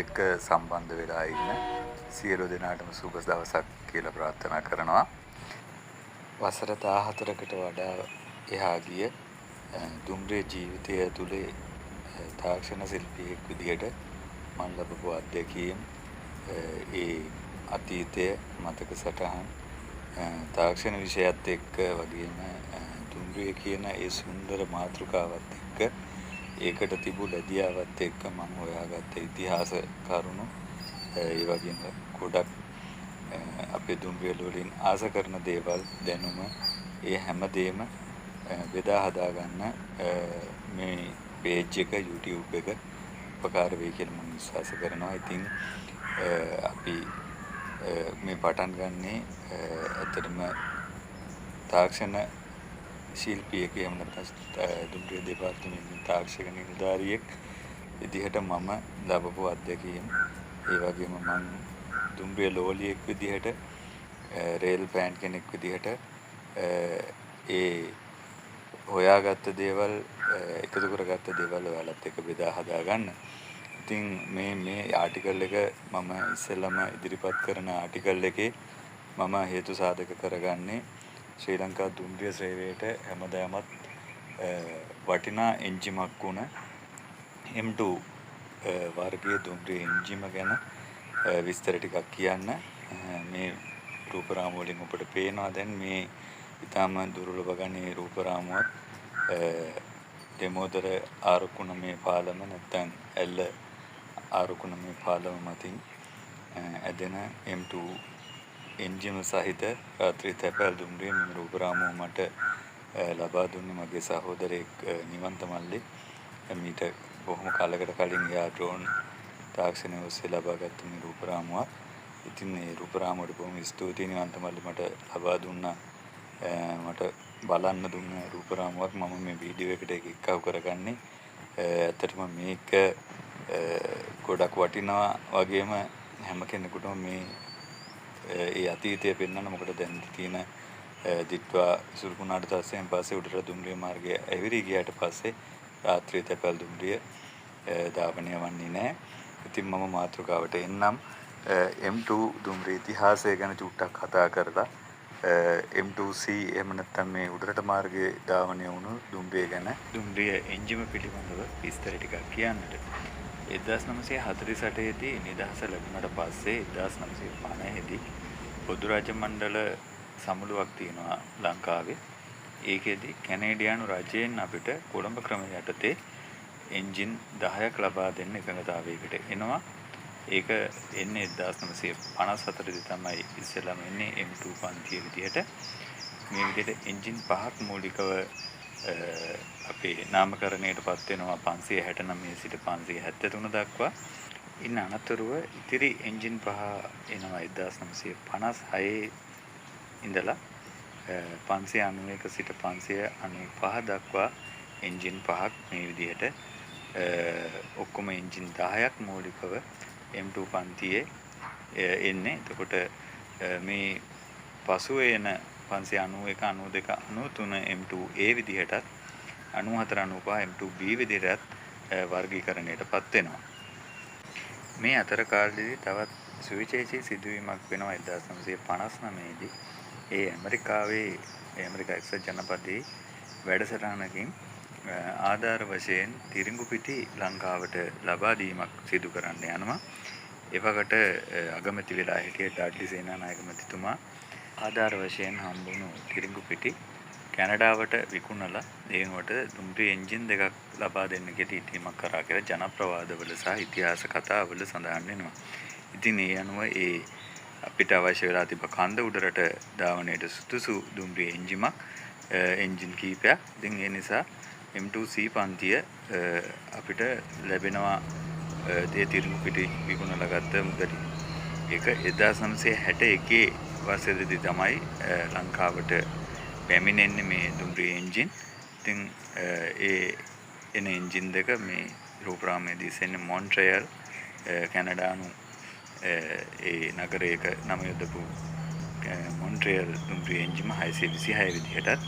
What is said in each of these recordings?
එක්ක සම්බන්ධ වෙලා ඉන්න සියලු දෙනාටම සුබ දවසක් කියලා ප්‍රාර්ථනා කරනවා. වසර 14කට වඩා එහා ගිය දුම්රිය ජීවිතය ඇතුලේ තාක්ෂණ ශිල්පියෙක් විදිහට මම ලැබපු අත්දැකීම් ඒ අතීතය මතක සටහන් තාක්ෂණ විෂයත් එක්ක වගේම දුම්රිය කියන ඒ සුන්දර මාතෘකාවත් එක්ක ඒකට තිබු ලැබියාවත් එක්ක මම හොයාගත්ත ඉතිහාස කරුණු ඒ වගේම ගොඩක් අපේ දුම්රිය වලින් ආස කරන දේවල් දැනුම ඒ හැමදේම බෙදා හදා ගන්න මේ page එක YouTube එක උපකාර වෙයි කියලා මම විශ්වාස කරනවා. ඉතින් අපි මේ පටන් ගන්නේ ඇත්තටම තාක්ෂණ ශිල්පියෙක් එහෙම නැත්නම් දුම්රිය දෙපාර්තමේන්තුවේ තාක්ෂණ නිලධාරියෙක් විදිහට මම ලැබපු අත්දැකීම් ඒ වගේම මම දුම්රිය ලෝලියෙක් විදිහට රේල් පෑන් කෙනෙක් විදිහට ඒ හොයාගත්ත දේවල් එකතු කරගත්ත දේවල් ඔයාලත් එක්ක බෙදා හදා ගන්න. ඉතින් මේ ආටිකල් එක මම ඉස්සෙල්ලම ඉදිරිපත් කරන ආටිකල් එකේ මම හේතු සාධක කරගන්නේ ශ්‍රී ලංකා දුම්රිය සේවයට හැමදාමත් වටිනා එන්ජිමක් වුණ M2 වර්ගයේ දුම්රිය එන්ජිම ගැන විස්තර ටිකක් කියන්න. මේ රූපරාම වලින් ඔබට පේනවා දැන් මේ ඊටම දුර්ලභ ගණයේ රූපරාමුවක් දෙමෝදර ආරකුණ මේ පාලම නැත්තම් ඇල්ල ආරකුණ මේ පාලම මතින් ඇදෙන M2 එන්ජිම සහිත රාත්‍රී තැපැල් දුම්රිය මේ රූපරාමුව මට ලබා දුන්නේ මගේ සහෝදරයෙක් නිවන්ත මල්ලි. මීට බොහොම කාලයකට කලින් එයා ඩ්‍රෝන් තාක්ෂණය ඔස්සේ ලබාගත් මේ රූපරාමුවක්. ඉතින් මේ රූපරාමුවට බොහොම ස්තුතියි නිවන්ත මල්ලි මට ලබා දුන්නා. මට බලන්න දුන්න රූපරාමුවක් මම මේ වීඩියෝ එකට එක්කව කරගන්නේ. ඇත්තටම මේක ගොඩක් වටිනවා වගේම හැම කෙනෙකුටම මේ ඒ අතීතය පෙන්වන්න. මොකද දැන් තියෙන දිට්වා සුරුකුණාට තස්සෙන් පස්සේ උඩට දුම්රිය මාර්ගය ඇවිරි ගියාට පස්සේ රාත්‍රී තැපැල් දුම්රිය ධාවනය වන්නේ නැහැ. ඉතින් මම මාතෘකාවට එන්නම්. M2 දුම්රිය ඉතිහාසය ගැන චුට්ටක් කතා කරලා M2C එහෙම නැත්නම් මේ උඩරට මාර්ගයේ ධාවනය වුණු දුම්රිය ගැන දුම්රිය එන්ජිම පිළිබඳව විස්තර ටිකක් කියන්නට. 1948 දී නිදහස ලැබුණාට පස්සේ 1950 දී පොදු රාජ්‍ය මණ්ඩල සමුළුවක් තියෙනවා ලංකාවේ. ඒකෙදි කැනේඩියානු රජයෙන් අපිට කොළඹ ක්‍රම යටතේ එන්ජින් 10ක් ලබා දෙන්න එකඟතාවයකට එනවා. ඒක එන්නේ 1954 දී තමයි ඉස්සෙල්ලාම එන්නේ M2 පන්තිය විදිහට. මේ විදිහට එන්ජින් පහක් මූලිකව අපේ නාමකරණයටපත් වෙනවා 569 සිට 573 දක්වා. ඉන්න අනතුරුව ඉතිරි එන්ජින් පහ එනවා 1956 ඉඳලා 591 සිට 595 දක්වා එන්ජින් පහක් මේ විදිහට ඔක්කොම එන්ජින් 10ක් මූලිකව M2 පන්තියේ එන්නේ. එතකොට මේ පසුව එන 591 92 93 M2A විදිහටත් 94 95 M2B විදිහටත් වර්ගීකරණයටපත් වෙනවා. මේ අතර කාලෙදී තවත් සුවිශේෂී සිදුවීමක් වෙනවා 1959 දී. ඒ ඇමරිකාවේ ඇමරිකා එක්සත් ජනපදයේ වැඩසටහනකින් ආධාර වශයෙන් තිරිඟු පිටි ලංකාවට ලබා දීමක් සිදු කරන්න යනවා. එවකට අගමැති වෙලා හිටිය ඩඩ්ලි සේනානායක මැතිතුමා ආධාර වශයෙන් හම්බුණු තිරිඟු පිටි කැනඩාවට විකුණලා දෙනුවට දුම්රිය එන්ජින් දෙකක් ලබා දෙන්න කියලා ඉල්ලීමක් කරා කියලා ජනප්‍රවාදවල සහ ඉතිහාස කතාවල සඳහන් වෙනවා. ඉතින් ඒ අනුව ඒ අපිට අවශ්‍ය වෙලා තිබ්බ කන්ද උඩරට ධාවනයට සුදුසු දුම්රිය එන්ජිමක් එන්ජින් කීපයක්. ඉතින් ඒ නිසා M2C පන්තිය අපිට ලැබෙනවා ඒ තිරිඟු පිටි විකුණලා ගත්ත මුදලින්. ඒක 1961 වසරේදී තමයි ලංකාවට පැමිණෙන්නේ මේ දුම්රිය එන්ජින්. ඉතින් ඒ එන එන්ජින් දෙක මේ රූපරාමයේදී ඉන්නේ මොන්ට්‍රියල් කැනඩානු ඒ නගරයක නම යොදපු මොන්ට්‍රියල් දුම්රිය එන්ජිම 626 විදිහටත්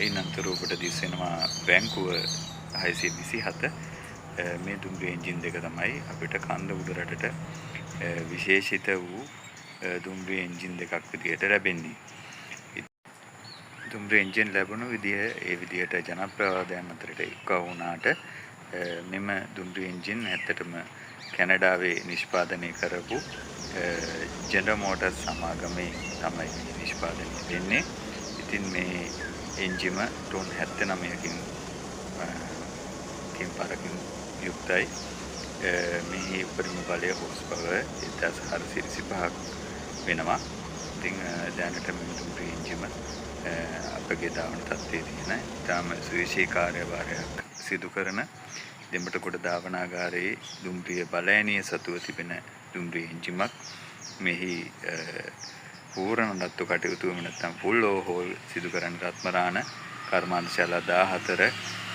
ඉන්නතර ඔබට දිස් වෙනවා වැන්කුවර් 627 මේ දුම්රිය එන්ජින් දෙක තමයි අපිට කන්ද උඩරටට විශේෂිත වූ දුම්රිය එන්ජින් දෙකක් විදිහට ලැබෙන්නේ. දුම්රිය එන්ජින් ලැබුණු විදිහ ඒ විදිහට ජනප්‍රවාදයන් අතරට එක්ව වුණාට මෙම දුම්රිය එන්ජින් ඇත්තටම කැනඩාවේ නිෂ්පාදනය කරපු ජෙනරල් මෝටර්ස් සමාගමේ තමයි නිෂ්පාදනය වෙන්නේ. ඉතින් මේ එන්ජිම ටොන් 79කින් පරකින් යුක්තයි. මෙහි උපරිම බලය හෝස් පවර් 1425ක් වෙනවා. ඉතින් දැනට මේ දුම්රිය එන්ජිම අපගේ ධාවන තත්ත්වයේ තියෙන ඉතාම සුවිශේෂී කාර්යභාරයක් සිදු කරන දෙමටකොඩ ධාවනාගාරයේ දුම්රිය බලෑනිය සතුව තිබෙන දුම්රිය එන්ජිමක්. මෙහි පූර්ණ නඩත්තු කටයුතු නැත්නම් ෆුල් ඕවර්හෝල් සිදු කරන රත්මරාණ කර්මාන්තශාලා 14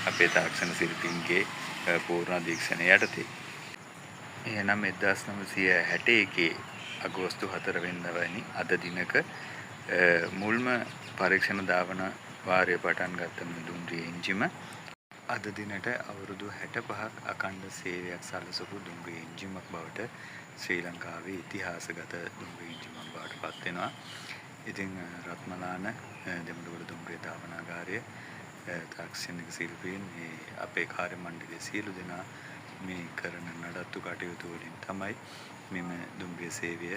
අපේ තාක්ෂණ ශිල්පීන්ගේ පූර්ණ අධීක්ෂණය යටතේ. එනම් 1961 අගෝස්තු 4 වෙනිදා වැනි අද දිනක මුල්ම පරීක්ෂණ ධාවන වාරය පටන් ගත්ත මේ දුම්රිය එන්ජිම අද දිනට අවුරුදු 65ක් අඛණ්ඩ සේවයක් සලසපු දුම්රිය එන්ජිමක් බවට ශ්‍රී ලංකාවේ ඉතිහාසගත දුම්රිය එන්ජිමක් බවට පත් වෙනවා. ඉතින් රත්මලාන දෙමළගොඩ දුම්රිය ධාවනාගාරය තාක්ෂණික ශිල්පීන් අපේ කාර්ය මණ්ඩලයේ සියලු දෙනා මේ කරන නඩත්තු කටයුතු වලින් තමයි මෙම දුම්රිය සේවය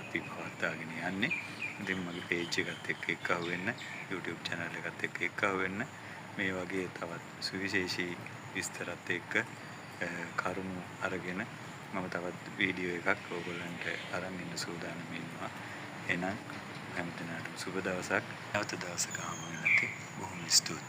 අපි පවත්වාගෙන යන්නේ. ඉතින් මගේ page එකත් එක්ක එක්කව වෙන්න, YouTube channel එකත් එක්ක එක්කව වෙන්න, මේ වගේ තවත් සුවිශේෂී විස්තරත් එක්ක කරුණු අරගෙන මම තවත් වීඩියෝ එකක් ඔයගොල්ලන්ට අරන් ඉන්න සූදානම් ඉන්නවා. එහෙනම් හැමදෙනාටම සුබ දවසක්. නැවත දවසක හමු වෙනකන් බොහොම ස්තුතියි.